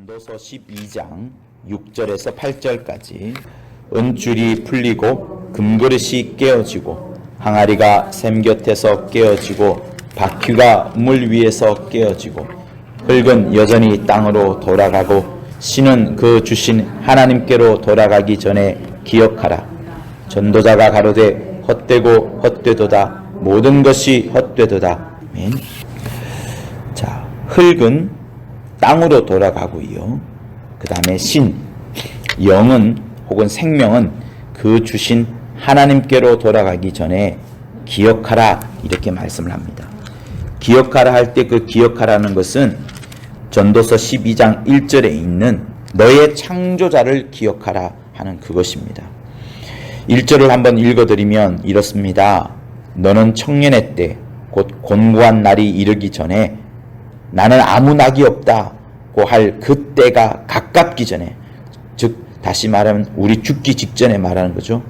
전도서 12장 6절에서 8절까지 은줄이 풀리고 금그릇이 깨어지고 항아리가 샘 곁에서 깨어지고 바퀴가 물 위에서 깨어지고 흙은 여전히 땅으로 돌아가고 신은 그 주신 하나님께로 돌아가기 전에 기억하라. 전도자가 가로되 헛되고 헛되도다. 모든 것이 헛되도다. 아멘. 자, 흙은 땅으로 돌아가고요. 그 다음에 신, 영은 혹은 생명은 그 주신 하나님께로 돌아가기 전에 기억하라 이렇게 말씀을 합니다. 기억하라 할 때 그 기억하라는 것은 전도서 12장 1절에 있는 너의 창조자를 기억하라 하는 그것입니다. 1절을 한번 읽어드리면 이렇습니다. 너는 청년의 때 곧 곤고한 날이 이르기 전에 나는 아무 낙이 없다고 할 그때가 가깝기 전에, 즉 다시 말하면 우리 죽기 직전에 말하는 거죠.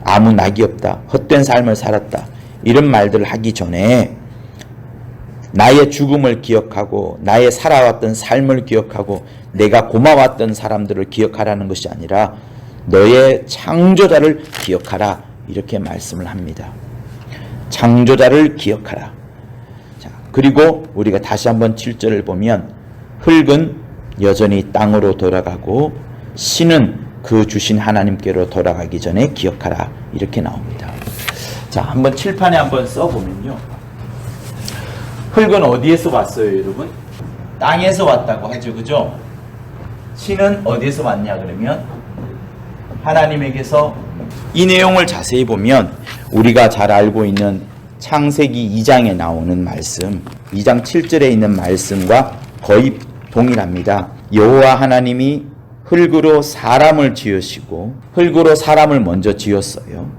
아무 낙이 없다, 헛된 삶을 살았다, 이런 말들을 하기 전에 나의 죽음을 기억하고 나의 살아왔던 삶을 기억하고 내가 고마웠던 사람들을 기억하라는 것이 아니라 너의 창조자를 기억하라 이렇게 말씀을 합니다. 창조자를 기억하라. 자, 그리고 우리가 다시 한번 7절을 보면 흙은 여전히 땅으로 돌아가고 신은 그 주신 하나님께로 돌아가기 전에 기억하라 이렇게 나옵니다. 자, 한번 칠판에 한번 써보면요. 흙은 어디에서 왔어요, 여러분? 땅에서 왔다고 하죠, 그죠? 신은 어디에서 왔냐 그러면 하나님에게서. 이 내용을 자세히 보면 우리가 잘 알고 있는 창세기 2장에 나오는 말씀, 2장 7절에 있는 말씀과 거의 동일합니다. 여호와 하나님이 흙으로 사람을 지으시고 흙으로 사람을 먼저 지었어요.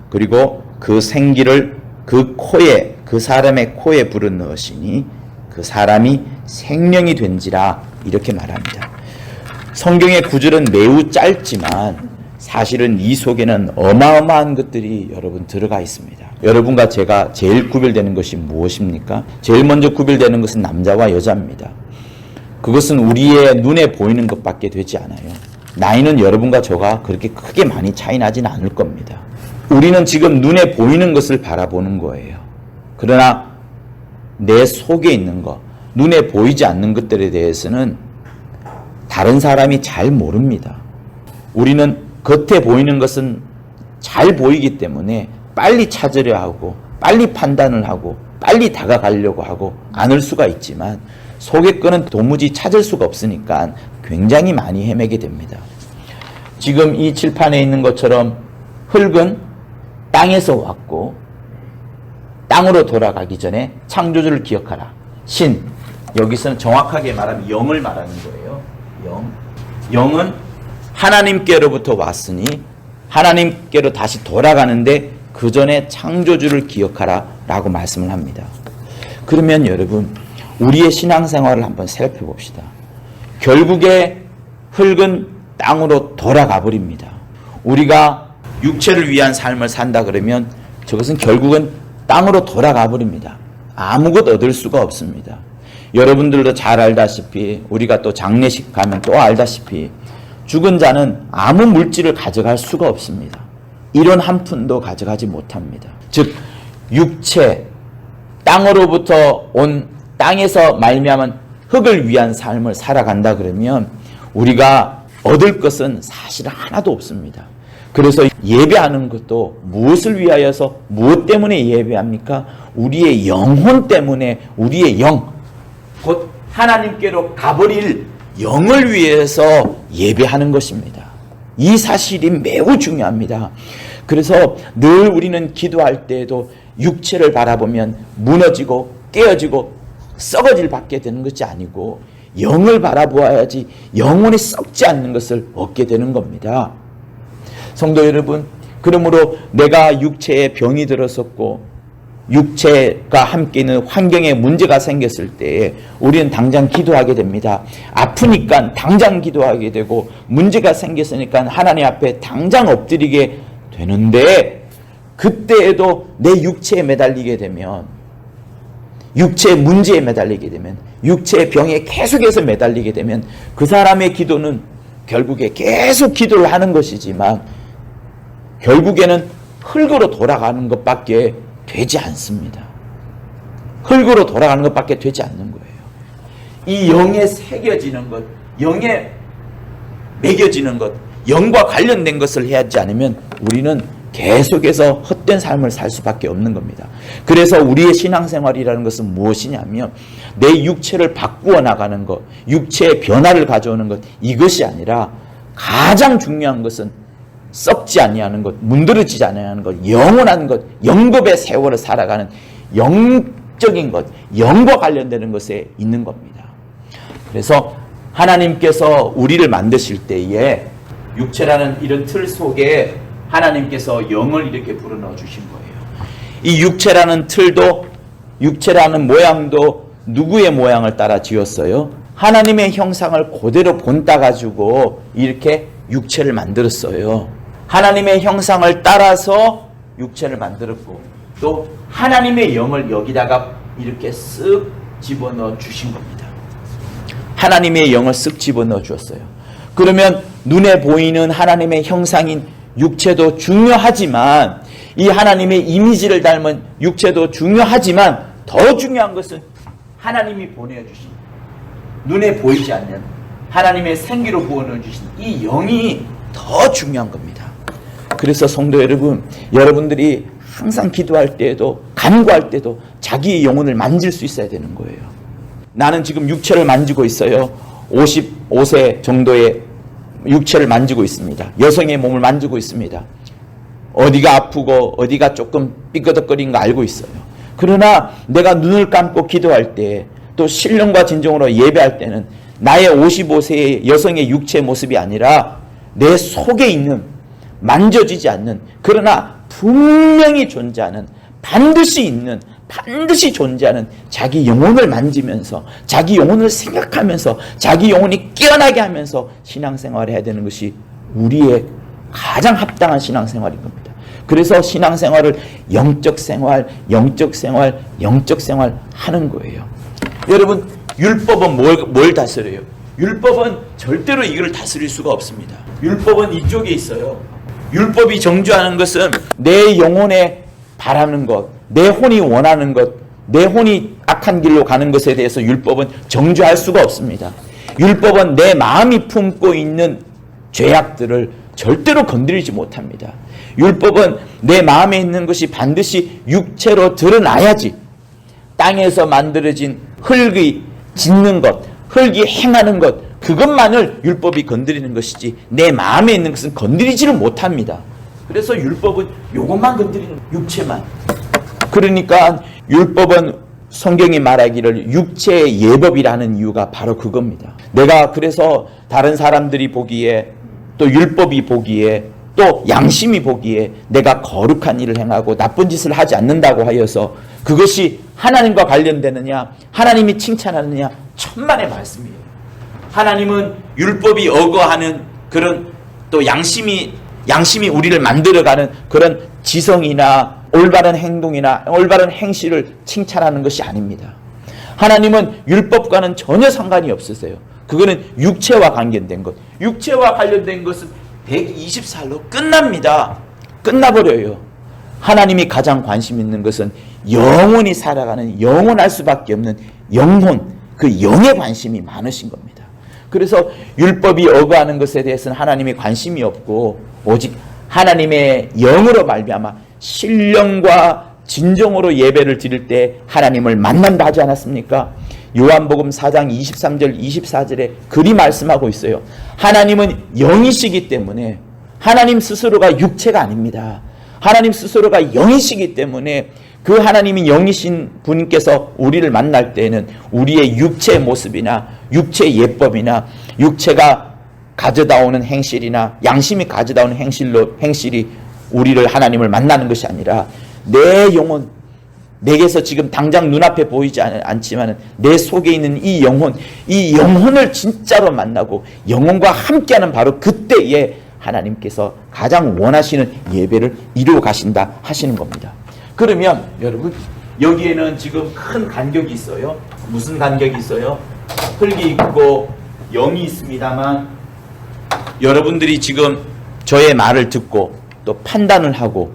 그리고 그 생기를 그 코에, 그 사람의 코에 불어넣으시니 그 사람이 생명이 된지라 이렇게 말합니다. 성경의 구절은 매우 짧지만 사실은 이 속에는 어마어마한 것들이 여러분 들어가 있습니다. 여러분과 제가 제일 구별되는 것이 무엇입니까? 제일 먼저 구별되는 것은 남자와 여자입니다. 그것은 우리의 눈에 보이는 것밖에 되지 않아요. 나이는 여러분과 저가 그렇게 크게 많이 차이 나진 않을 겁니다. 우리는 지금 눈에 보이는 것을 바라보는 거예요. 그러나 내 속에 있는 것, 눈에 보이지 않는 것들에 대해서는 다른 사람이 잘 모릅니다. 우리는 겉에 보이는 것은 잘 보이기 때문에 빨리 찾으려 하고 빨리 판단을 하고 빨리 다가가려고 하고 안을 수가 있지만 속의 거는 도무지 찾을 수가 없으니까 굉장히 많이 헤매게 됩니다. 지금 이 칠판에 있는 것처럼 흙은 땅에서 왔고 땅으로 돌아가기 전에 창조주를 기억하라. 신, 여기서는 정확하게 말하면 영을 말하는 거예요. 영은 하나님께로부터 왔으니 하나님께로 다시 돌아가는데 그 전에 창조주를 기억하라 라고 말씀을 합니다. 그러면 여러분, 우리의 신앙생활을 한번 살펴봅시다. 결국에 흙은 땅으로 돌아가 버립니다. 우리가 육체를 위한 삶을 산다 그러면 저것은 결국은 땅으로 돌아가 버립니다. 아무것 얻을 수가 없습니다. 여러분들도 잘 알다시피 우리가 또 장례식 가면 또 알다시피 죽은 자는 아무 물질을 가져갈 수가 없습니다. 이런 한 푼도 가져가지 못합니다. 즉 육체, 땅으로부터 온 땅에서 말미암은 흙을 위한 삶을 살아간다 그러면 우리가 얻을 것은 사실 하나도 없습니다. 그래서 예배하는 것도 무엇을 위하여서 무엇 때문에 예배합니까? 우리의 영혼 때문에 우리의 영, 곧 하나님께로 가버릴 영을 위해서 예배하는 것입니다. 이 사실이 매우 중요합니다. 그래서 늘 우리는 기도할 때에도 육체를 바라보면 무너지고 깨어지고 썩어질 밖에 되는 것이 아니고 영을 바라보아야지 영혼이 썩지 않는 것을 얻게 되는 겁니다. 성도 여러분, 그러므로 내가 육체에 병이 들었었고 육체가 함께 있는 환경에 문제가 생겼을 때 우리는 당장 기도하게 됩니다. 아프니까 당장 기도하게 되고 문제가 생겼으니까 하나님 앞에 당장 엎드리게 되는데 그때에도 내 육체에 매달리게 되면 육체의 문제에 매달리게 되면, 육체의 병에 계속해서 매달리게 되면 그 사람의 기도는 결국에 계속 기도를 하는 것이지만 결국에는 흙으로 돌아가는 것밖에 되지 않습니다. 흙으로 돌아가는 것밖에 되지 않는 거예요. 이 영에 새겨지는 것, 영에 매겨지는 것, 영과 관련된 것을 하지 않으면 우리는 계속해서 헛된 삶을 살 수밖에 없는 겁니다. 그래서 우리의 신앙생활이라는 것은 무엇이냐면 내 육체를 바꾸어 나가는 것, 육체의 변화를 가져오는 것, 이것이 아니라 가장 중요한 것은 썩지 아니하는 것, 문드러지지 아니하는 것, 영원한 것, 영겁의 세월을 살아가는 영적인 것, 영과 관련되는 것에 있는 겁니다. 그래서 하나님께서 우리를 만드실 때에 육체라는 이런 틀 속에 하나님께서 영을 이렇게 불어넣어 주신 거예요. 이 육체라는 틀도, 육체라는 모양도 누구의 모양을 따라 지었어요? 하나님의 형상을 그대로 본따 가지고 이렇게 육체를 만들었어요. 하나님의 형상을 따라서 육체를 만들었고 또 하나님의 영을 여기다가 이렇게 쓱 집어넣어 주신 겁니다. 하나님의 영을 쓱 집어넣어 주었어요. 그러면 눈에 보이는 하나님의 형상인 육체도 중요하지만 이 하나님의 이미지를 닮은 육체도 중요하지만 더 중요한 것은 하나님이 보내주신 눈에 보이지 않는 하나님의 생기로 부어주신 이 영이 더 중요한 겁니다. 그래서 성도 여러분, 여러분들이 항상 기도할 때에도 간구할 때도 자기의 영혼을 만질 수 있어야 되는 거예요. 나는 지금 육체를 만지고 있어요. 55세 정도의 육체를 만지고 있습니다. 여성의 몸을 만지고 있습니다. 어디가 아프고 어디가 조금 삐끄덕거리는 거 알고 있어요. 그러나 내가 눈을 감고 기도할 때 또 신령과 진정으로 예배할 때는 나의 55세의 여성의 육체 모습이 아니라 내 속에 있는 만져지지 않는 그러나 분명히 존재하는 반드시 있는 반드시 존재하는 자기 영혼을 만지면서 자기 영혼을 생각하면서 자기 영혼이 깨어나게 하면서 신앙생활을 해야 되는 것이 우리의 가장 합당한 신앙생활인 겁니다. 그래서 신앙생활을 영적 생활, 영적 생활, 영적 생활 하는 거예요. 여러분, 율법은 뭘 다스려요? 율법은 절대로 이걸 다스릴 수가 없습니다. 율법은 이쪽에 있어요. 율법이 정죄하는 것은 내 영혼에 바라는 것, 내 혼이 원하는 것, 내 혼이 악한 길로 가는 것에 대해서 율법은 정죄할 수가 없습니다. 율법은 내 마음이 품고 있는 죄악들을 절대로 건드리지 못합니다. 율법은 내 마음에 있는 것이 반드시 육체로 드러나야지 땅에서 만들어진 흙이 짓는 것, 흙이 행하는 것, 그것만을 율법이 건드리는 것이지 내 마음에 있는 것은 건드리지를 못합니다. 그래서 율법은 요것만 건드리는 육체만. 그러니까 율법은 성경이 말하기를 육체의 예법이라는 이유가 바로 그겁니다. 내가 그래서 다른 사람들이 보기에 또 율법이 보기에 또 양심이 보기에 내가 거룩한 일을 행하고 나쁜 짓을 하지 않는다고 하여서 그것이 하나님과 관련되느냐, 하나님이 칭찬하느냐, 천만의 말씀이에요. 하나님은 율법이 어거하는 그런 또 양심이 우리를 만들어가는 그런 지성이나 올바른 행동이나 올바른 행실을 칭찬하는 것이 아닙니다. 하나님은 율법과는 전혀 상관이 없으세요. 그거는 육체와 관련된 것. 육체와 관련된 것은 120살로 끝납니다. 끝나버려요. 하나님이 가장 관심 있는 것은 영원히 살아가는 영원할 수밖에 없는 영혼, 그 영에 관심이 많으신 겁니다. 그래서 율법이 어거하는 것에 대해서는 하나님이 관심이 없고 오직 하나님의 영으로 말미암아 신령과 진정으로 예배를 드릴 때 하나님을 만난다 하지 않았습니까? 요한복음 4장 23절 24절에 그리 말씀하고 있어요. 하나님은 영이시기 때문에 하나님 스스로가 육체가 아닙니다. 하나님 스스로가 영이시기 때문에 그 하나님이 영이신 분께서 우리를 만날 때에는 우리의 육체의 모습이나 육체의 예법이나 육체가 가져다 오는 행실이나 양심이 가져다 오는 행실이 우리를 하나님을 만나는 것이 아니라 내 영혼, 내게서 지금 당장 눈앞에 보이지 않지만 내 속에 있는 이 영혼을 진짜로 만나고 영혼과 함께하는 바로 그때에 하나님께서 가장 원하시는 예배를 이루어 가신다 하시는 겁니다. 그러면 여러분, 여기에는 지금 큰 간격이 있어요. 무슨 간격이 있어요? 흙이 있고 영이 있습니다만 여러분들이 지금 저의 말을 듣고 또 판단을 하고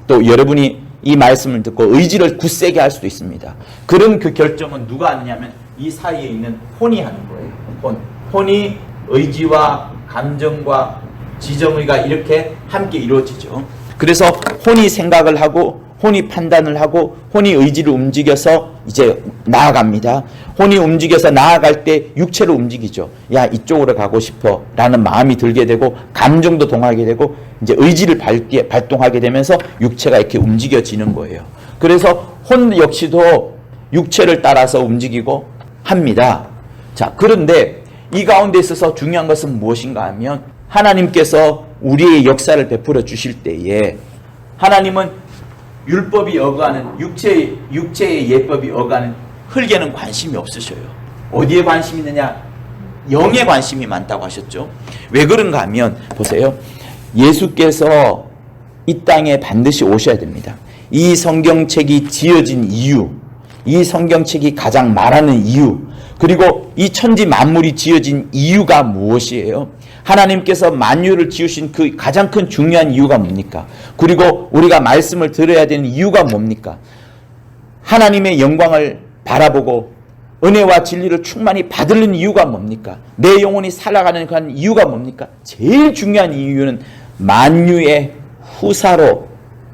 또 여러분이 이 말씀을 듣고 의지를 굳세게 할 수도 있습니다. 그런 그 결정은 누가 하느냐면 이 사이에 있는 혼이 하는 거예요. 혼이 의지와 감정과 지정의가 이렇게 함께 이루어지죠. 그래서 혼이 생각을 하고 혼이 판단을 하고 혼이 의지를 움직여서 이제 나아갑니다. 혼이 움직여서 나아갈 때 육체로 움직이죠. 야, 이쪽으로 가고 싶어 라는 마음이 들게 되고 감정도 동하게 되고 이제 의지를 발동하게 되면서 육체가 이렇게 움직여지는 거예요. 그래서 혼 역시도 육체를 따라서 움직이고 합니다. 자, 그런데 이 가운데 있어서 중요한 것은 무엇인가 하면 하나님께서 우리의 역사를 베풀어 주실 때에 하나님은 율법이 어가는 육체의 예법이 어가는 흙에는 관심이 없으셔요. 어디에 관심이 있느냐? 영에 관심이 많다고 하셨죠. 왜 그런가 하면 보세요. 예수께서 이 땅에 반드시 오셔야 됩니다. 이 성경책이 지어진 이유, 이 성경책이 가장 말하는 이유, 그리고 이 천지 만물이 지어진 이유가 무엇이에요? 하나님께서 만유를 지으신 그 가장 큰 중요한 이유가 뭡니까? 그리고 우리가 말씀을 들어야 되는 이유가 뭡니까? 하나님의 영광을 바라보고 은혜와 진리를 충만히 받으려는 이유가 뭡니까? 내 영혼이 살아가는 그 이유가 뭡니까? 제일 중요한 이유는 만유의 후사로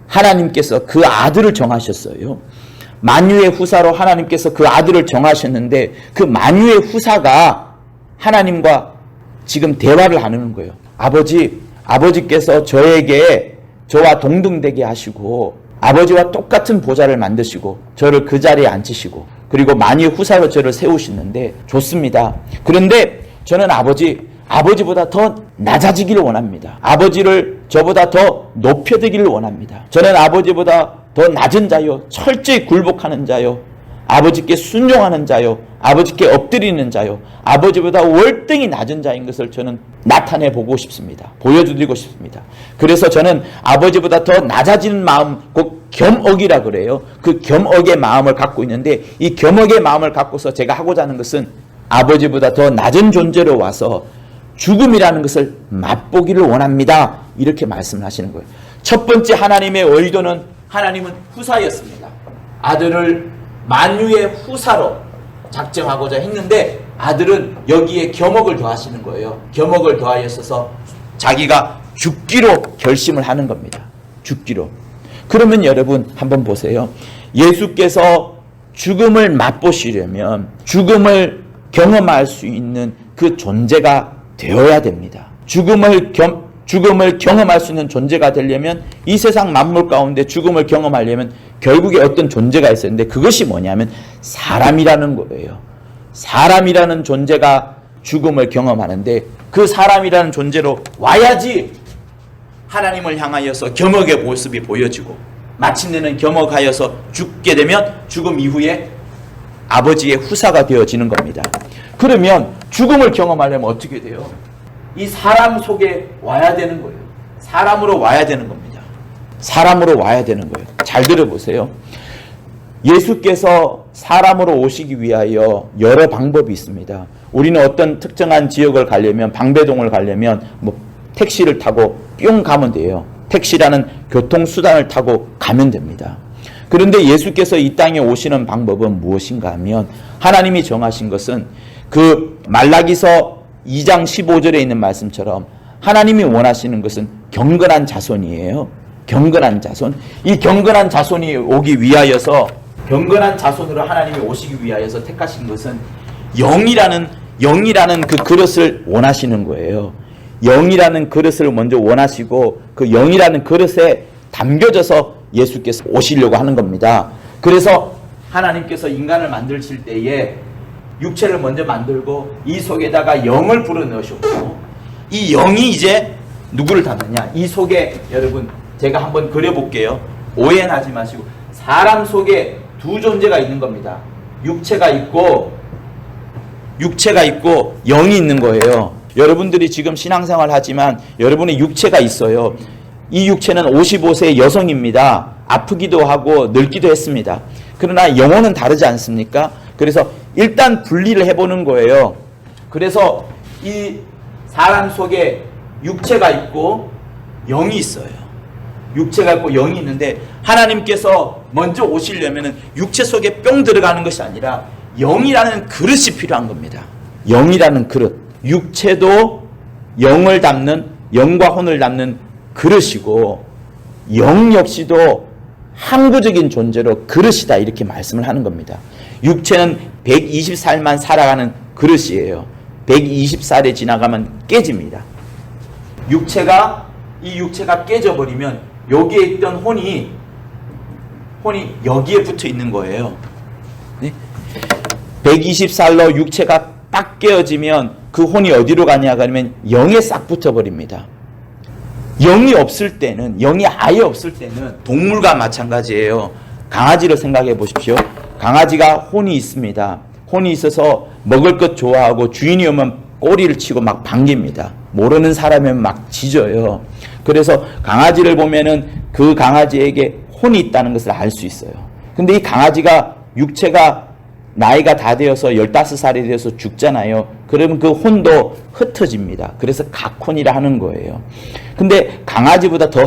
하나님께서 그 아들을 정하셨어요. 만유의 후사로 하나님께서 그 아들을 정하셨는데 그 만유의 후사가 하나님과 지금 대화를 하는 거예요. 아버지께서 저와 동등되게 하시고 아버지와 똑같은 보좌를 만드시고 저를 그 자리에 앉히시고 그리고 만유의 후사로 저를 세우시는데 좋습니다. 그런데 저는 아버지보다 더 낮아지기를 원합니다. 아버지를 저보다 더 높여드기를 원합니다. 저는 아버지보다 더 낮은 자요, 철저히 굴복하는 자요, 아버지께 순종하는 자요, 아버지께 엎드리는 자요, 아버지보다 월등히 낮은 자인 것을 저는 나타내 보고 싶습니다. 보여드리고 싶습니다. 그래서 저는 아버지보다 더 낮아지는 마음, 곧 겸억이라 그래요. 그 겸억의 마음을 갖고 있는데 이 겸억의 마음을 갖고서 제가 하고자 하는 것은 아버지보다 더 낮은 존재로 와서 죽음이라는 것을 맛보기를 원합니다. 이렇게 말씀을 하시는 거예요. 첫 번째 하나님의 의도는 하나님은 후사였습니다. 아들을 만유의 후사로 작정하고자 했는데 아들은 여기에 겸억을 더하시는 거예요. 겸억을 더하였어서 자기가 죽기로 결심을 하는 겁니다. 죽기로. 그러면 여러분 한번 보세요. 예수께서 죽음을 맛보시려면 죽음을 경험할 수 있는 그 존재가 되어야 됩니다. 죽음을 경험할 수 있는 존재가 되려면 이 세상 만물 가운데 죽음을 경험하려면 결국에 어떤 존재가 있어야 하는데 그것이 뭐냐면 사람이라는 거예요. 사람이라는 존재가 죽음을 경험하는데 그 사람이라는 존재로 와야지 하나님을 향하여서 겸억의 모습이 보여지고 마침내는 겸억하여서 죽게 되면 죽음 이후에 아버지의 후사가 되어지는 겁니다. 그러면 죽음을 경험하려면 어떻게 돼요? 이 사람 속에 와야 되는 거예요. 사람으로 와야 되는 겁니다. 사람으로 와야 되는 거예요. 잘 들어보세요. 예수께서 사람으로 오시기 위하여 여러 방법이 있습니다. 우리는 어떤 특정한 지역을 가려면 방배동을 가려면 택시를 타고 뿅 가면 돼요. 택시라는 교통수단을 타고 가면 됩니다. 그런데 예수께서 이 땅에 오시는 방법은 무엇인가 하면 하나님이 정하신 것은 그 말라기서 2장 15절에 있는 말씀처럼 하나님이 원하시는 것은 경건한 자손이에요. 경건한 자손. 이 경건한 자손이 오기 위하여서 경건한 자손으로 하나님이 오시기 위하여서 택하신 것은 영이라는 그 그릇을 원하시는 거예요. 영이라는 그릇을 먼저 원하시고 그 영이라는 그릇에 담겨져서 예수께서 오시려고 하는 겁니다. 그래서 하나님께서 인간을 만드실 때에 육체를 먼저 만들고 이 속에다가 영을 불어넣으셨고 이 영이 이제 누구를 담느냐? 이 속에 여러분 제가 한번 그려볼게요. 오해는 하지 마시고 사람 속에 두 존재가 있는 겁니다. 육체가 있고 영이 있는 거예요. 여러분들이 지금 신앙생활 하지만 여러분의 육체가 있어요. 이 육체는 55세 여성입니다. 아프기도 하고 늙기도 했습니다. 그러나 영혼은 다르지 않습니까? 그래서 일단 분리를 해보는 거예요. 그래서 이 사람 속에 육체가 있고 영이 있어요. 육체가 있고 영이 있는데 하나님께서 먼저 오시려면 육체 속에 뿅 들어가는 것이 아니라 영이라는 그릇이 필요한 겁니다. 영이라는 그릇. 육체도 영을 담는, 영과 혼을 담는 그릇이고 영 역시도 항구적인 존재로 그릇이다, 이렇게 말씀을 하는 겁니다. 육체는 120살만 살아가는 그릇이에요. 120살에 지나가면 깨집니다. 이 육체가 깨져버리면 여기에 있던 혼이 여기에 붙어 있는 거예요. 네? 120살로 육체가 딱 깨어지면 그 혼이 어디로 가냐 하면 영에 싹 붙어버립니다. 영이 없을 때는, 영이 아예 없을 때는 동물과 마찬가지예요. 강아지를 생각해 보십시오. 강아지가 혼이 있습니다. 혼이 있어서 먹을 것 좋아하고 주인이 오면 꼬리를 치고 막 반깁니다. 모르는 사람이면 막 짖어요. 그래서 강아지를 보면은 그 강아지에게 혼이 있다는 것을 알 수 있어요. 근데 이 강아지가 육체가 나이가 다 되어서 15살이 되어서 죽잖아요. 그러면 그 혼도 흩어집니다. 그래서 각혼이라 하는 거예요. 근데 강아지보다 더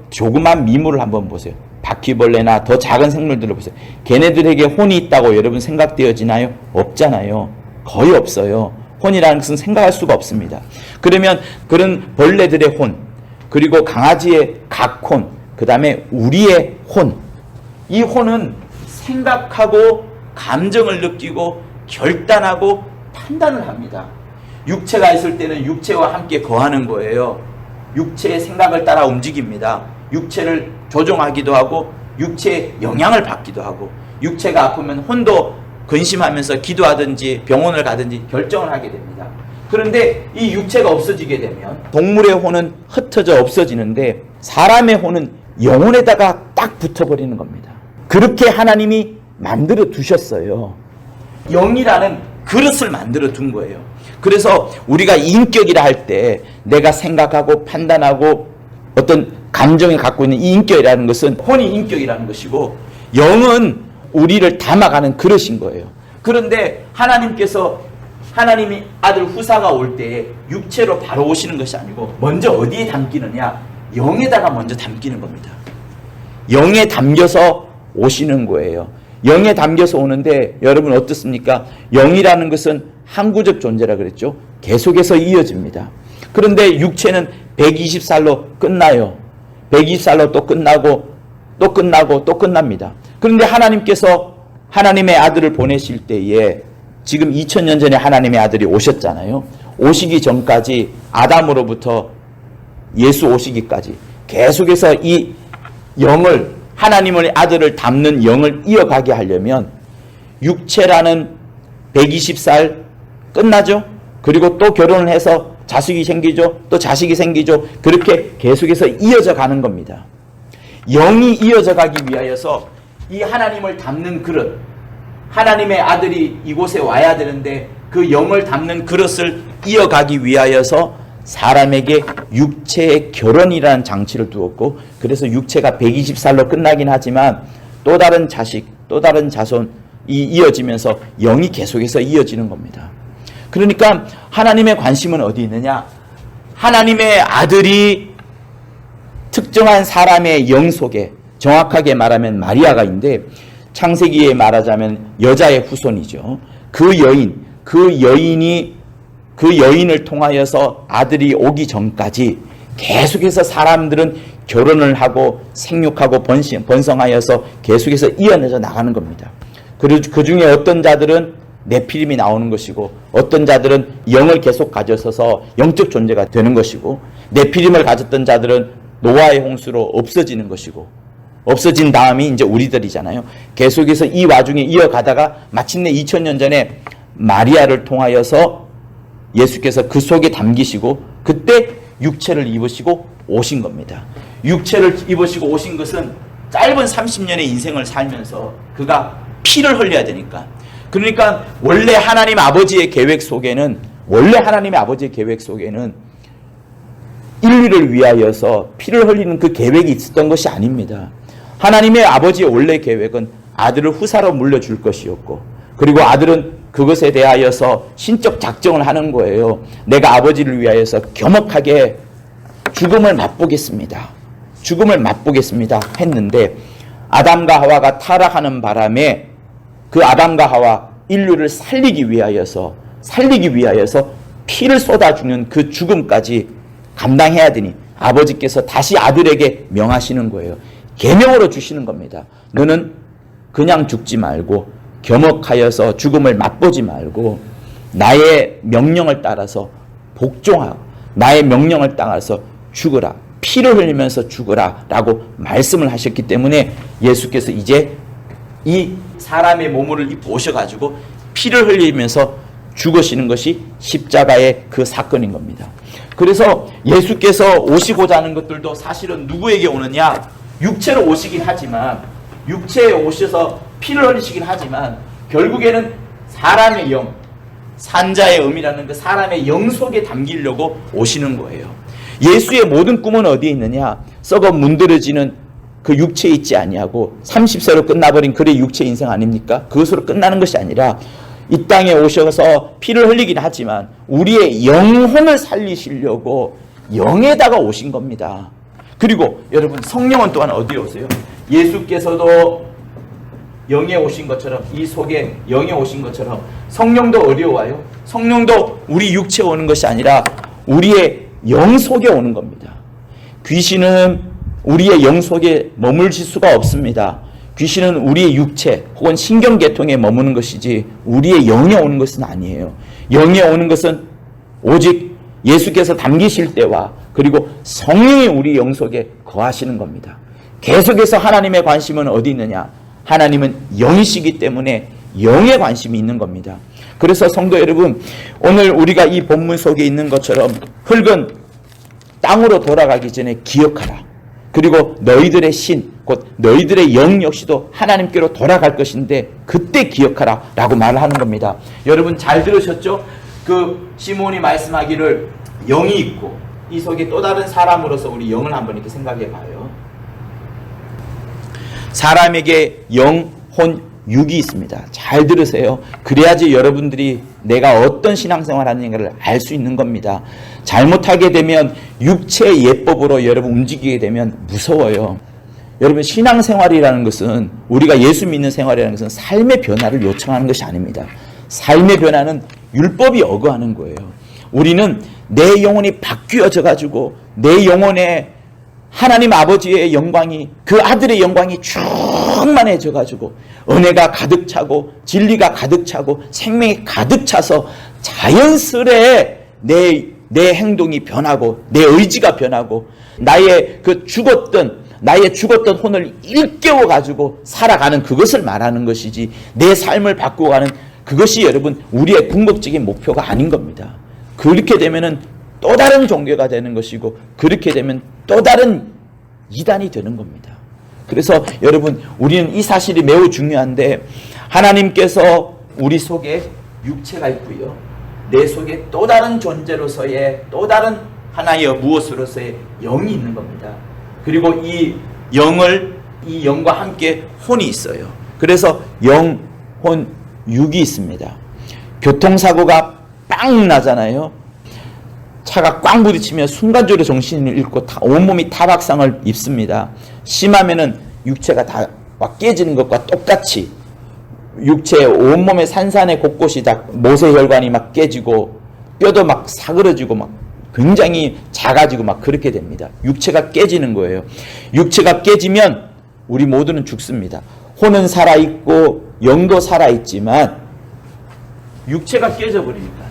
조그만 미물을 한번 보세요. 바퀴벌레나 더 작은 생물들을 보세요. 걔네들에게 혼이 있다고 여러분 생각되어지나요? 없잖아요. 거의 없어요. 혼이라는 것은 생각할 수가 없습니다. 그러면 그런 벌레들의 혼, 그리고 강아지의 각혼, 그 다음에 우리의 혼, 이 혼은 생각하고 감정을 느끼고 결단하고 판단을 합니다. 육체가 있을 때는 육체와 함께 거하는 거예요. 육체의 생각을 따라 움직입니다. 육체를 조종하기도 하고 육체의 영향을 받기도 하고, 육체가 아프면 혼도 근심하면서 기도하든지 병원을 가든지 결정을 하게 됩니다. 그런데 이 육체가 없어지게 되면 동물의 혼은 흩어져 없어지는데 사람의 혼은 영혼에다가 딱 붙어버리는 겁니다. 그렇게 하나님이 만들어 두셨어요. 영이라는 그릇을 만들어 둔 거예요. 그래서 우리가 인격이라 할 때 내가 생각하고 판단하고 어떤 감정을 갖고 있는 이 인격이라는 것은 혼이 인격이라는 것이고, 영은 우리를 담아가는 그릇인 거예요. 그런데 하나님께서 하나님이 아들 후사가 올 때에 육체로 바로 오시는 것이 아니고 먼저 어디에 담기느냐? 영에다가 먼저 담기는 겁니다. 영에 담겨서 오시는 거예요. 영에 담겨서 오는데 여러분 어떻습니까? 영이라는 것은 항구적 존재라 그랬죠. 계속해서 이어집니다. 그런데 육체는 120살로 끝나요. 120살로 또 끝나고 또 끝나고 또 끝납니다. 그런데 하나님께서 하나님의 아들을 보내실 때에 지금 2000년 전에 하나님의 아들이 오셨잖아요. 오시기 전까지 아담으로부터 예수 오시기까지 계속해서 이 영을, 하나님의 아들을 담는 영을 이어가게 하려면 육체라는 120살 끝나죠. 그리고 또 결혼을 해서 자식이 생기죠. 또 자식이 생기죠. 그렇게 계속해서 이어져 가는 겁니다. 영이 이어져 가기 위하여서 이 하나님을 담는 그릇, 하나님의 아들이 이곳에 와야 되는데 그 영을 담는 그릇을 이어가기 위하여서 사람에게 육체의 결혼이라는 장치를 두었고, 그래서 육체가 120살로 끝나긴 하지만 또 다른 자식, 또 다른 자손이 이어지면서 영이 계속해서 이어지는 겁니다. 그러니까 하나님의 관심은 어디 있느냐? 하나님의 아들이 특정한 사람의 영 속에, 정확하게 말하면 마리아가 있는데 창세기에 말하자면 여자의 후손이죠. 그 여인을 통하여서 아들이 오기 전까지 계속해서 사람들은 결혼을 하고 생육하고 번성하여서 계속해서 이어내져 나가는 겁니다. 그리고 그 중에 어떤 자들은 네피림이 나오는 것이고, 어떤 자들은 영을 계속 가져서서 영적 존재가 되는 것이고, 네피림을 가졌던 자들은 노아의 홍수로 없어지는 것이고, 없어진 다음이 이제 우리들이잖아요. 계속해서 이 와중에 이어가다가 마침내 2000년 전에 마리아를 통하여서 예수께서 그 속에 담기시고 그때 육체를 입으시고 오신 겁니다. 육체를 입으시고 오신 것은 짧은 30년의 인생을 살면서 그가 피를 흘려야 되니까. 그러니까 원래 하나님 아버지의 계획 속에는 인류를 위하여서 피를 흘리는 그 계획이 있었던 것이 아닙니다. 하나님의 아버지의 원래 계획은 아들을 후사로 물려줄 것이었고, 그리고 아들은 그것에 대하여서 신적 작정을 하는 거예요. 내가 아버지를 위하여서 겸허하게 죽음을 맛보겠습니다. 죽음을 맛보겠습니다. 했는데 아담과 하와가 타락하는 바람에 그 아담과 하와 인류를 살리기 위하여서 피를 쏟아주는 그 죽음까지 감당해야 되니 아버지께서 다시 아들에게 명하시는 거예요. 계명으로 주시는 겁니다. 너는 그냥 죽지 말고 겸허하여서 죽음을 맛보지 말고 나의 명령을 따라서 복종하고 나의 명령을 따라서 죽으라. 피를 흘리면서 죽으라 라고 말씀을 하셨기 때문에 예수께서 이제 이 사람의 몸을 보셔가지고 피를 흘리면서 죽으시는 것이 십자가의 그 사건인 겁니다. 그래서 예수께서 오시고자 하는 것들도 사실은 누구에게 오느냐? 육체로 오시긴 하지만, 육체에 오셔서 피를 흘리시긴 하지만 결국에는 사람의 영, 산자의 음이라는 그 사람의 영 속에 담기려고 오시는 거예요. 예수의 모든 꿈은 어디에 있느냐? 썩어 문드러지는 그 육체에 있지 아니하고 30세로 끝나버린 그의 육체 인생 아닙니까? 그것으로 끝나는 것이 아니라 이 땅에 오셔서 피를 흘리긴 하지만 우리의 영혼을 살리시려고 영에다가 오신 겁니다. 그리고 여러분, 성령은 또한 어디에 오세요? 예수께서도 영에 오신 것처럼, 이 속에 영에 오신 것처럼 성령도 어디에 와요? 성령도 우리 육체에 오는 것이 아니라 우리의 영 속에 오는 겁니다. 귀신은 우리의 영 속에 머물실 수가 없습니다. 귀신은 우리의 육체 혹은 신경계통에 머무는 것이지 우리의 영에 오는 것은 아니에요. 영에 오는 것은 오직 예수께서 담기실 때와 그리고 성령이 우리 영 속에 거하시는 겁니다. 계속해서 하나님의 관심은 어디 있느냐? 하나님은 영이시기 때문에 영에 관심이 있는 겁니다. 그래서 성도 여러분, 오늘 우리가 이 본문 속에 있는 것처럼 흙은 땅으로 돌아가기 전에 기억하라. 그리고 너희들의 신, 곧 너희들의 영 역시도 하나님께로 돌아갈 것인데 그때 기억하라 라고 말을 하는 겁니다. 여러분 잘 들으셨죠? 그 시몬이 말씀하기를 영이 있고 이 속에 또 다른 사람으로서 우리 영을 한번 이렇게 생각해 봐요. 사람에게 영, 혼, 육이 있습니다. 잘 들으세요. 그래야지 여러분들이 내가 어떤 신앙생활 하는가를 알 수 있는 겁니다. 잘못하게 되면 육체의 예법으로 여러분 움직이게 되면 무서워요. 여러분 신앙생활이라는 것은, 우리가 예수 믿는 생활이라는 것은 삶의 변화를 요청하는 것이 아닙니다. 삶의 변화는 율법이 어거하는 거예요. 우리는 내 영혼이 바뀌어져 가지고 내 영혼에 하나님 아버지의 영광이, 그 아들의 영광이 충만해져 가지고 은혜가 가득 차고 진리가 가득 차고 생명이 가득 차서 자연스레 내 행동이 변하고 내 의지가 변하고 나의 죽었던 혼을 일깨워 가지고 살아가는 그것을 말하는 것이지, 내 삶을 바꾸어가는 그것이 여러분 우리의 궁극적인 목표가 아닌 겁니다. 그렇게 되면은 또 다른 종교가 되는 것이고, 그렇게 되면 또 다른 이단이 되는 겁니다. 그래서 여러분 우리는 이 사실이 매우 중요한데, 하나님께서 우리 속에 육체가 있고요, 내 속에 또 다른 존재로서의 또 다른 하나의 무엇으로서의 영이 있는 겁니다. 그리고 이 영과 함께 혼이 있어요. 그래서 영, 혼, 육이 있습니다. 교통사고가 빵 나잖아요. 차가 꽝 부딪히면 순간적으로 정신을 잃고 온몸이 타박상을 입습니다. 심하면은 육체가 다 깨지는 것과 똑같이 육체 온몸의 산산의 곳곳이 다 모세혈관이 막 깨지고 뼈도 막 사그러지고 막 굉장히 작아지고 막 그렇게 됩니다. 육체가 깨지는 거예요. 육체가 깨지면 우리 모두는 죽습니다. 혼은 살아있고 영도 살아있지만 육체가 깨져버리니까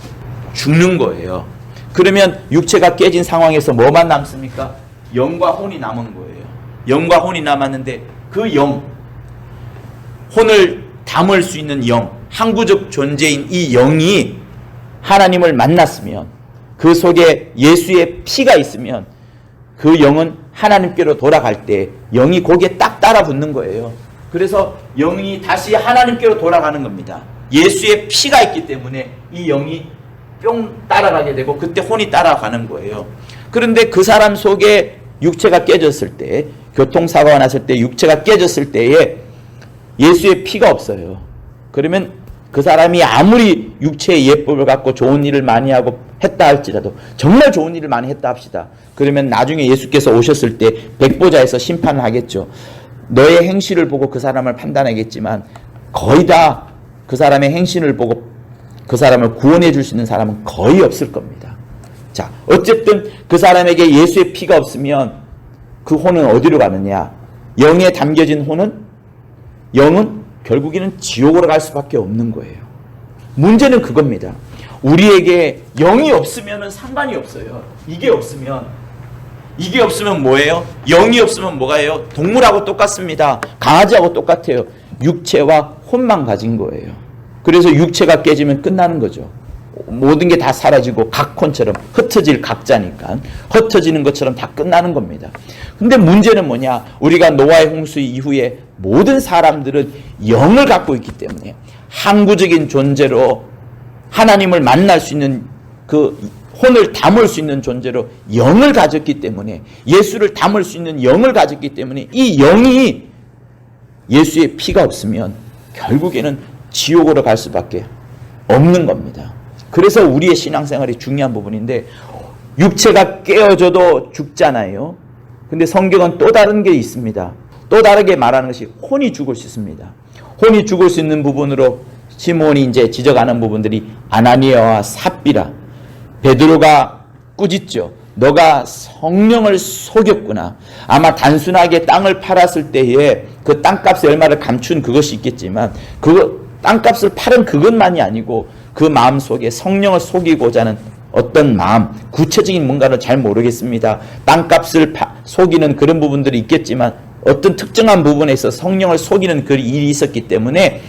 죽는 거예요. 그러면 육체가 깨진 상황에서 뭐만 남습니까? 영과 혼이 남은 거예요. 영과 혼이 남았는데 그 영, 혼을 담을 수 있는 영, 항구적 존재인 이 영이 하나님을 만났으면, 그 속에 예수의 피가 있으면 그 영은 하나님께로 돌아갈 때 영이 거기에 딱 따라 붙는 거예요. 그래서 영이 다시 하나님께로 돌아가는 겁니다. 예수의 피가 있기 때문에 이 영이 뿅 따라가게 되고 그때 혼이 따라가는 거예요. 그런데 그 사람 속에 육체가 깨졌을 때, 교통사고가 났을 때 육체가 깨졌을 때에 예수의 피가 없어요. 그러면 그 사람이 아무리 육체의 예법을 갖고 좋은 일을 많이 하고 했다 할지라도, 정말 좋은 일을 많이 했다 합시다. 그러면 나중에 예수께서 오셨을 때 백보자에서 심판을 하겠죠. 너의 행실을 보고 그 사람을 판단하겠지만 거의 다 그 사람의 행실을 보고 그 사람을 구원해 줄 수 있는 사람은 거의 없을 겁니다. 자, 어쨌든 그 사람에게 예수의 피가 없으면 그 혼은 어디로 가느냐? 영에 담겨진 영은 결국에는 지옥으로 갈 수밖에 없는 거예요. 문제는 그겁니다. 우리에게 영이 없으면 상관이 없어요. 이게 없으면 뭐예요? 영이 없으면 뭐가요? 동물하고 똑같습니다. 강아지하고 똑같아요. 육체와 혼만 가진 거예요. 그래서 육체가 깨지면 끝나는 거죠. 모든 게 다 사라지고 각혼처럼 흩어질 각자니까 흩어지는 것처럼 다 끝나는 겁니다. 근데 문제는 뭐냐? 우리가 노아의 홍수 이후에 모든 사람들은 영을 갖고 있기 때문에 항구적인 존재로 하나님을 만날 수 있는 그 혼을 담을 수 있는 존재로 영을 가졌기 때문에, 예수를 담을 수 있는 영을 가졌기 때문에 이 영이 예수의 피가 없으면 결국에는 지옥으로 갈 수밖에 없는 겁니다. 그래서 우리의 신앙생활이 중요한 부분인데, 육체가 깨어져도 죽잖아요. 근데 성경은 또 다른 게 있습니다. 또 다르게 말하는 것이 혼이 죽을 수 있습니다. 혼이 죽을 수 있는 부분으로 시몬이 이제 지적하는 부분들이 아나니아와 삽비라. 베드로가 꾸짖죠. 너가 성령을 속였구나. 아마 단순하게 땅을 팔았을 때에 그 땅값의 얼마를 감춘 그것이 있겠지만, 그 땅값을 팔은 그것만이 아니고 그 마음 속에 성령을 속이고자 하는 어떤 마음, 구체적인 뭔가를 잘 모르겠습니다. 땅값을 속이는 그런 부분들이 있겠지만 어떤 특정한 부분에 있어서 성령을 속이는 그 일이 있었기 때문에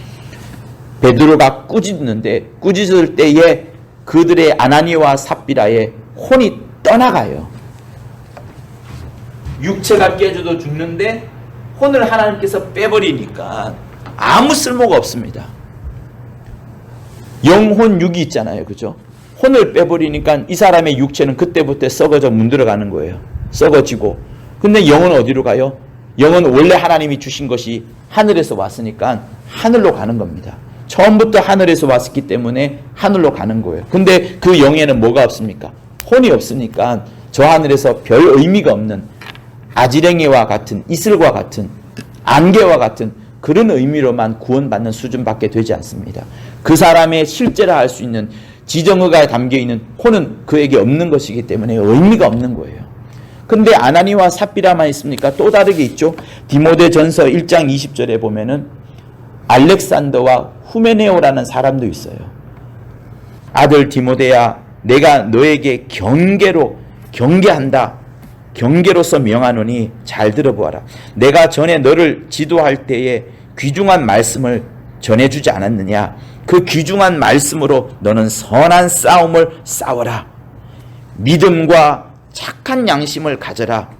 베드로가 꾸짖는데, 꾸짖을 때에 그들의 아나니아와 삽비라의 혼이 떠나가요. 육체가 깨져도 죽는데 혼을 하나님께서 빼버리니까 아무 쓸모가 없습니다. 영혼 육이 있잖아요. 그죠? 혼을 빼버리니까 이 사람의 육체는 그때부터 썩어져 문드러가는 거예요. 썩어지고. 근데 영은 어디로 가요? 영은 원래 하나님이 주신 것이 하늘에서 왔으니까 하늘로 가는 겁니다. 처음부터 하늘에서 왔기 때문에 하늘로 가는 거예요. 근데 그 영에는 뭐가 없습니까? 혼이 없으니까 저 하늘에서 별 의미가 없는 아지랭이와 같은, 이슬과 같은, 안개와 같은 그런 의미로만 구원받는 수준밖에 되지 않습니다. 그 사람의 실제라 할 수 있는 지정의가에 담겨있는 혼은 그에게 없는 것이기 때문에 의미가 없는 거예요. 근데 아나니와 삽비라만 있습니까? 또 다르게 있죠. 디모데전서 1장 20절에 보면은 알렉산더와 후메네오라는 사람도 있어요. 아들 디모데야, 내가 너에게 경계한다. 경계로서 명하노니 잘 들어보아라. 내가 전에 너를 지도할 때에 귀중한 말씀을 전해주지 않았느냐? 그 귀중한 말씀으로 너는 선한 싸움을 싸워라. 믿음과 착한 양심을 가져라.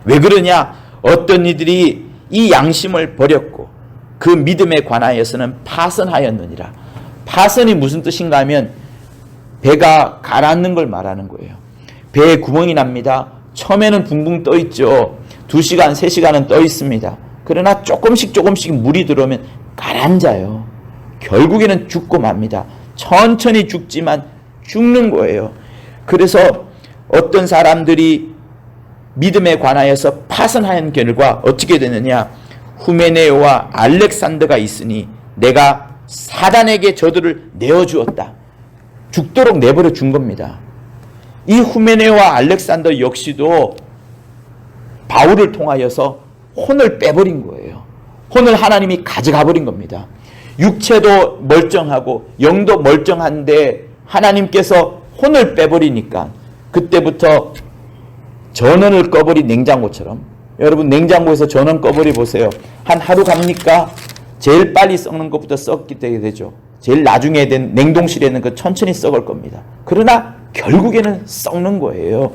왜 그러냐? 어떤 이들이 이 양심을 버렸고 그 믿음에 관하여서는 파선하였느니라. 파선이 무슨 뜻인가 하면 배가 가라앉는 걸 말하는 거예요. 배에 구멍이 납니다. 처음에는 붕붕 떠 있죠. 2시간, 3시간은 떠 있습니다. 그러나 조금씩 물이 들어오면 가라앉아요. 결국에는 죽고 맙니다. 천천히 죽지만 죽는 거예요. 그래서 어떤 사람들이 믿음에 관하여서 파선하는 결과 어떻게 되느냐? 후메네오와 알렉산더가 있으니 내가 사단에게 저들을 내어주었다. 죽도록 내버려 준 겁니다. 이 후메네오와 알렉산더 역시도 바울을 통하여서 혼을 빼버린 거예요. 혼을 하나님이 가져가 버린 겁니다. 육체도 멀쩡하고 영도 멀쩡한데 하나님께서 혼을 빼버리니까 그때부터 전원을 꺼버린 냉장고처럼, 여러분 냉장고에서 전원 꺼버리 보세요. 한 하루 갑니까? 제일 빨리 썩는 것부터 썩게 되죠. 제일 나중에 된 냉동실에는 그 천천히 썩을 겁니다. 그러나 결국에는 썩는 거예요.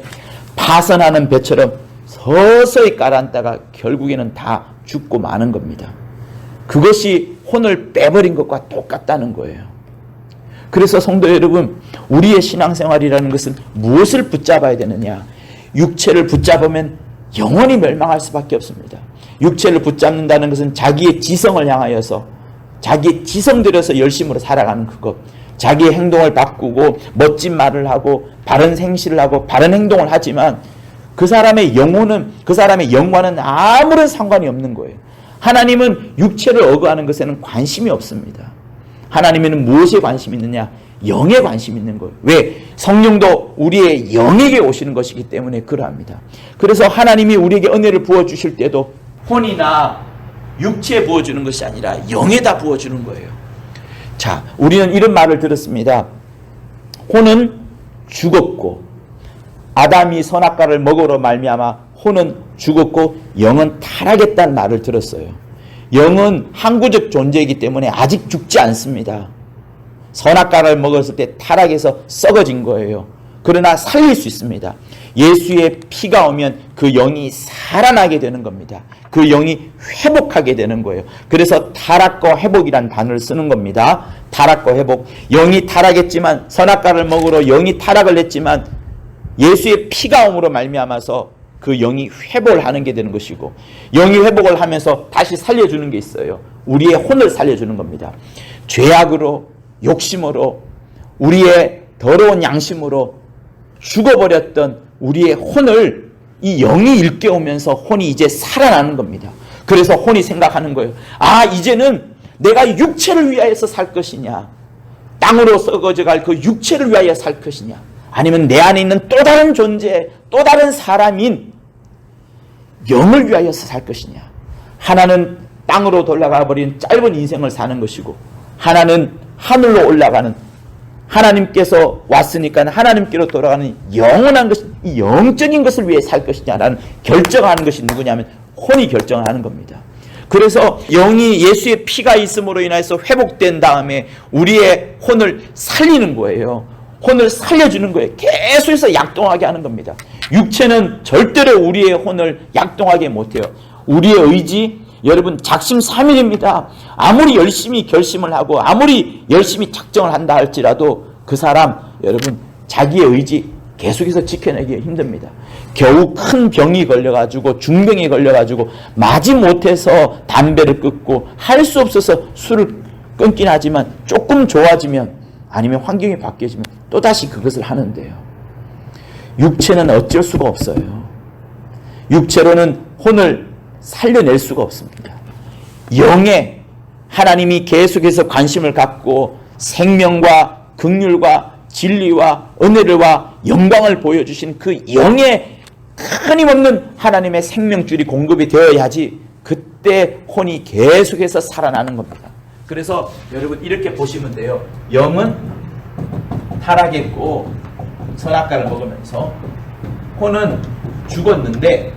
파선하는 배처럼 서서히 가라앉다가 결국에는 다 죽고 마는 겁니다. 그것이 혼을 빼버린 것과 똑같다는 거예요. 그래서 성도 여러분, 우리의 신앙생활이라는 것은 무엇을 붙잡아야 되느냐? 육체를 붙잡으면 영원히 멸망할 수밖에 없습니다. 육체를 붙잡는다는 것은 자기의 지성을 향하여서 자기의 지성 들여서 열심으로 살아가는 그것, 자기의 행동을 바꾸고 멋진 말을 하고 바른 행실을 하고 바른 행동을 하지만 그 사람의 영혼은, 그 사람의 영과는 아무런 상관이 없는 거예요. 하나님은 육체를 어거하는 것에는 관심이 없습니다. 하나님은 무엇에 관심이 있느냐? 영에 관심이 있는 거예요. 왜? 성령도 우리의 영에게 오시는 것이기 때문에 그러합니다. 그래서 하나님이 우리에게 은혜를 부어주실 때도 혼이나 육체에 부어주는 것이 아니라 영에다 부어주는 거예요. 자, 우리는 이런 말을 들었습니다. 혼은 죽었고 아담이 선악과를 먹으러 말미암아 혼은 죽었고 영은 타락했다는 말을 들었어요. 영은 항구적 존재이기 때문에 아직 죽지 않습니다. 선악과를 먹었을 때 타락해서 썩어진 거예요. 그러나 살릴 수 있습니다. 예수의 피가 오면 그 영이 살아나게 되는 겁니다. 그 영이 회복하게 되는 거예요. 그래서 타락과 회복이란 단어를 쓰는 겁니다. 타락과 회복. 영이 타락했지만, 선악과를 먹으러 영이 타락을 했지만 예수의 피가 옴으로 말미암아서 그 영이 회복을 하는 게 되는 것이고, 영이 회복을 하면서 다시 살려주는 게 있어요. 우리의 혼을 살려주는 겁니다. 죄악으로, 욕심으로, 우리의 더러운 양심으로 죽어버렸던 우리의 혼을 이 영이 일깨우면서 혼이 이제 살아나는 겁니다. 그래서 혼이 생각하는 거예요. 아, 이제는 내가 육체를 위하여서 살 것이냐, 땅으로 썩어져 갈 그 육체를 위하여 살 것이냐, 아니면 내 안에 있는 또 다른 존재, 또 다른 사람인 영을 위하여서 살 것이냐. 하나는 땅으로 돌아가 버린 짧은 인생을 사는 것이고, 하나는 하늘로 올라가는, 하나님께서 왔으니까 하나님께로 돌아가는 영원한 것, 이 영적인 것을 위해 살 것이냐라는 결정하는 것이 누구냐면 혼이 결정하는 겁니다. 그래서 영이 예수의 피가 있음으로 인해서 회복된 다음에 우리의 혼을 살리는 거예요. 혼을 살려주는 거예요. 계속해서 약동하게 하는 겁니다. 육체는 절대로 우리의 혼을 약동하게 못해요. 우리의 의지, 여러분 작심삼일입니다. 아무리 열심히 결심을 하고 아무리 열심히 작정을 한다 할지라도 그 사람, 여러분 자기의 의지 계속해서 지켜내기 힘듭니다. 겨우 큰 병이 걸려가지고, 중병이 걸려가지고 마지못해서 담배를 끊고 할 수 없어서 술을 끊긴 하지만 조금 좋아지면, 아니면 환경이 바뀌어지면 또다시 그것을 하는데요. 육체는 어쩔 수가 없어요. 육체로는 혼을 살려낼 수가 없습니다. 영에 하나님이 계속해서 관심을 갖고 생명과 긍휼과 진리와 은혜와 영광을 보여주신 그 영에 끊임없는 하나님의 생명줄이 공급이 되어야지 그때 혼이 계속해서 살아나는 겁니다. 그래서 여러분 이렇게 보시면 돼요. 영은 타락했고 선악과를 먹으면서 혼은 죽었는데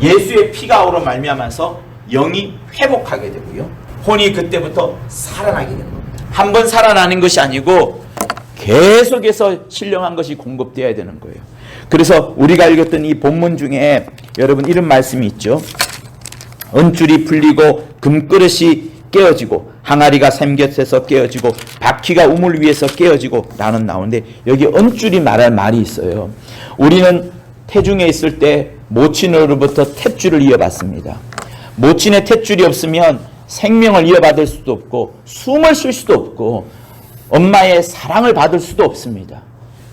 예수의 피가 오로 말미암아서 영이 회복하게 되고요. 혼이 그때부터 살아나게 되는 겁니다. 한 번 살아나는 것이 아니고 계속해서 신령한 것이 공급되어야 되는 거예요. 그래서 우리가 읽었던 이 본문 중에 여러분 이런 말씀이 있죠. 은줄이 풀리고 금그릇이 깨어지고 항아리가 샘곁에서 깨어지고 바퀴가 우물 위에서 깨어지고 라는 나오는데, 여기 은줄이 말할 말이 있어요. 우리는 태중에 있을 때 모친으로부터 탯줄을 이어받습니다. 모친의 탯줄이 없으면 생명을 이어받을 수도 없고 숨을 쉴 수도 없고 엄마의 사랑을 받을 수도 없습니다.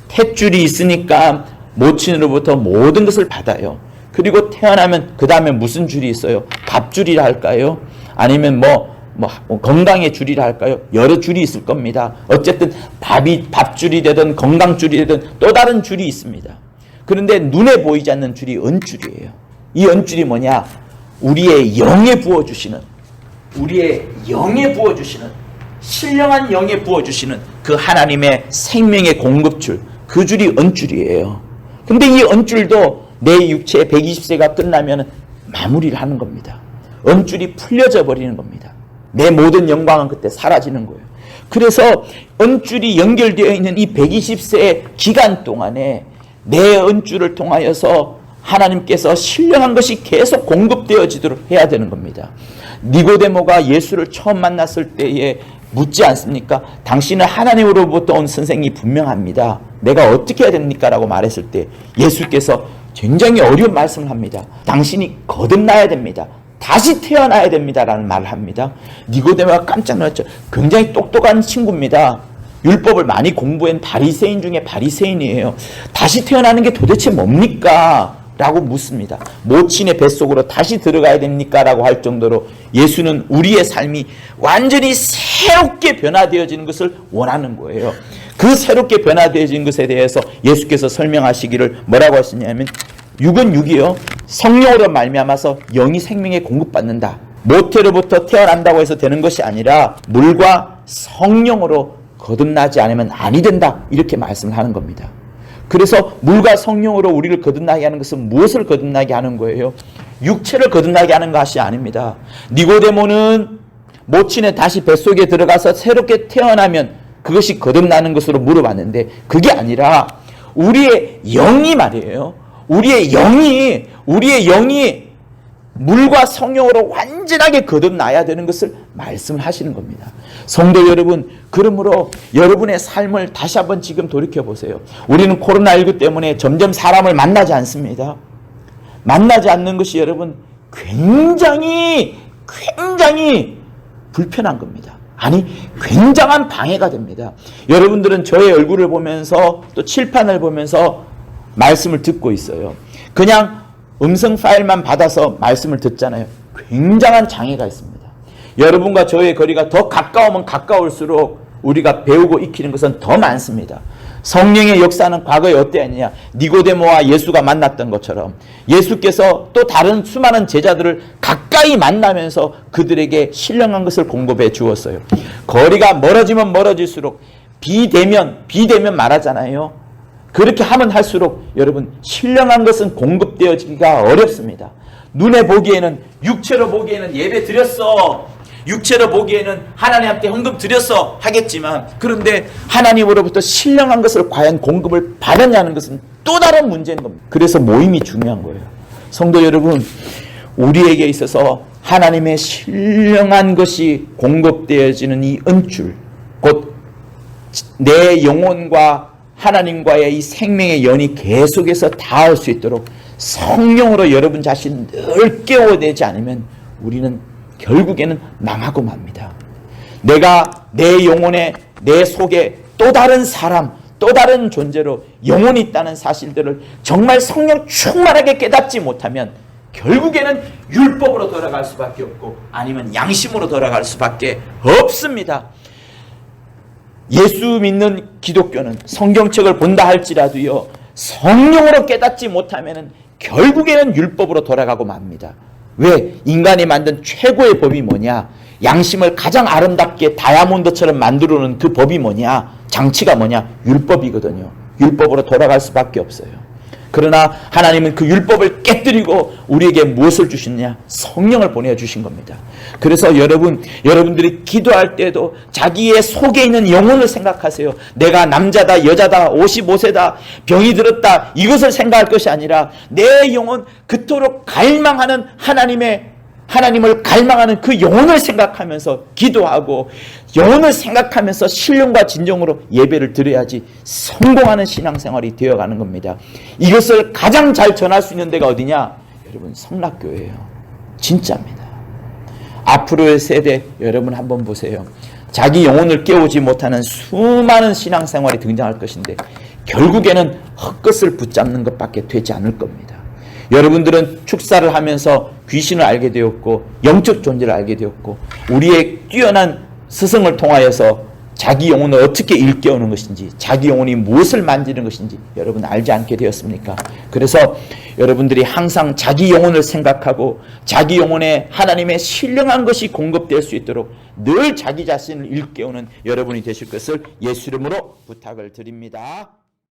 탯줄이 있으니까 모친으로부터 모든 것을 받아요. 그리고 태어나면 그 다음에 무슨 줄이 있어요? 밥줄이라 할까요? 아니면 건강의 줄이라 할까요? 여러 줄이 있을 겁니다. 어쨌든 밥줄이 되든 건강줄이 되든 또 다른 줄이 있습니다. 그런데 눈에 보이지 않는 줄이 은줄이에요. 이 은줄이 뭐냐? 우리의 영에 부어주시는, 신령한 영에 부어주시는 그 하나님의 생명의 공급줄, 그 줄이 은줄이에요. 근데 이 은줄도 내 육체의 120세가 끝나면 마무리를 하는 겁니다. 은줄이 풀려져 버리는 겁니다. 내 모든 영광은 그때 사라지는 거예요. 그래서 은줄이 연결되어 있는 이 120세의 기간 동안에 내 은줄을 통하여서 하나님께서 신령한 것이 계속 공급되어지도록 해야 되는 겁니다. 니고데모가 예수를 처음 만났을 때에 묻지 않습니까? 당신은 하나님으로부터 온 선생이 분명합니다. 내가 어떻게 해야 됩니까? 라고 말했을 때 예수께서 굉장히 어려운 말씀을 합니다. 당신이 거듭나야 됩니다. 다시 태어나야 됩니다라는 말을 합니다. 니고데모가 깜짝 놀랐죠. 굉장히 똑똑한 친구입니다. 율법을 많이 공부한 바리새인 중에 바리새인이에요. 다시 태어나는 게 도대체 뭡니까? 라고 묻습니다. 모친의 뱃속으로 다시 들어가야 됩니까? 라고 할 정도로 예수는 우리의 삶이 완전히 새롭게 변화되어지는 것을 원하는 거예요. 그 새롭게 변화되어지는 것에 대해서 예수께서 설명하시기를 뭐라고 하시냐면, 육은 육이요, 성령으로 말미암아서 영이 생명에 공급받는다. 모태로부터 태어난다고 해서 되는 것이 아니라 물과 성령으로 거듭나지 않으면 아니 된다, 이렇게 말씀을 하는 겁니다. 그래서 물과 성령으로 우리를 거듭나게 하는 것은 무엇을 거듭나게 하는 거예요? 육체를 거듭나게 하는 것이 아닙니다. 니고데모는 모친의 다시 뱃속에 들어가서 새롭게 태어나면 그것이 거듭나는 것으로 물어봤는데, 그게 아니라 우리의 영이 말이에요. 우리의 영이 물과 성령으로 완전하게 거듭나야 되는 것을 말씀을 하시는 겁니다. 성도 여러분, 그러므로 여러분의 삶을 다시 한번 지금 돌이켜보세요. 우리는 코로나19 때문에 점점 사람을 만나지 않습니다. 만나지 않는 것이 여러분 굉장히 불편한 겁니다. 아니, 굉장한 방해가 됩니다. 여러분들은 저의 얼굴을 보면서 또 칠판을 보면서 말씀을 듣고 있어요. 그냥 음성 파일만 받아서 말씀을 듣잖아요. 굉장한 장애가 있습니다. 여러분과 저의 거리가 더 가까우면 가까울수록 우리가 배우고 익히는 것은 더 많습니다. 성령의 역사는 과거에 어땠느냐? 니고데모와 예수가 만났던 것처럼 예수께서 또 다른 수많은 제자들을 가까이 만나면서 그들에게 신령한 것을 공급해 주었어요. 거리가 멀어지면 멀어질수록 비대면 말하잖아요. 그렇게 하면 할수록 여러분 신령한 것은 공급되어지기가 어렵습니다. 눈에 보기에는, 육체로 보기에는 예배 드렸어, 육체로 보기에는 하나님한테 헌금 드렸어 하겠지만, 그런데 하나님으로부터 신령한 것을 과연 공급을 받았냐는 것은 또 다른 문제인 겁니다. 그래서 모임이 중요한 거예요. 성도 여러분, 우리에게 있어서 하나님의 신령한 것이 공급되어지는 이 은줄, 곧 내 영혼과 하나님과의 이 생명의 연이 계속해서 닿을 수 있도록 성령으로 여러분 자신 늘 깨워내지 않으면 우리는 결국에는 망하고 맙니다. 내가 내 영혼에, 내 속에 또 다른 사람, 또 다른 존재로 영혼이 있다는 사실들을 정말 성령 충만하게 깨닫지 못하면 결국에는 율법으로 돌아갈 수밖에 없고, 아니면 양심으로 돌아갈 수밖에 없습니다. 예수 믿는 기독교는 성경책을 본다 할지라도요, 성령으로 깨닫지 못하면 결국에는 율법으로 돌아가고 맙니다. 왜? 인간이 만든 최고의 법이 뭐냐? 양심을 가장 아름답게 다이아몬드처럼 만들어 놓은 그 법이 뭐냐? 장치가 뭐냐? 율법이거든요. 율법으로 돌아갈 수밖에 없어요. 그러나 하나님은 그 율법을 깨뜨리고 우리에게 무엇을 주시느냐? 성령을 보내주신 겁니다. 그래서 여러분들이 기도할 때도 자기의 속에 있는 영혼을 생각하세요. 내가 남자다, 여자다, 55세다, 병이 들었다, 이것을 생각할 것이 아니라 내 영혼, 그토록 갈망하는 하나님을 갈망하는 그 영혼을 생각하면서 기도하고, 영혼을 생각하면서 신령과 진정으로 예배를 드려야지 성공하는 신앙생활이 되어가는 겁니다. 이것을 가장 잘 전할 수 있는 데가 어디냐? 여러분, 성락교회예요. 진짜입니다. 앞으로의 세대 여러분 한번 보세요. 자기 영혼을 깨우지 못하는 수많은 신앙생활이 등장할 것인데 결국에는 헛것을 붙잡는 것밖에 되지 않을 겁니다. 여러분들은 축사를 하면서 귀신을 알게 되었고, 영적 존재를 알게 되었고, 우리의 뛰어난 스승을 통하여서 자기 영혼을 어떻게 일깨우는 것인지, 자기 영혼이 무엇을 만지는 것인지 여러분 알지 않게 되었습니까? 그래서 여러분들이 항상 자기 영혼을 생각하고 자기 영혼에 하나님의 신령한 것이 공급될 수 있도록 늘 자기 자신을 일깨우는 여러분이 되실 것을 예수 이름으로 부탁을 드립니다.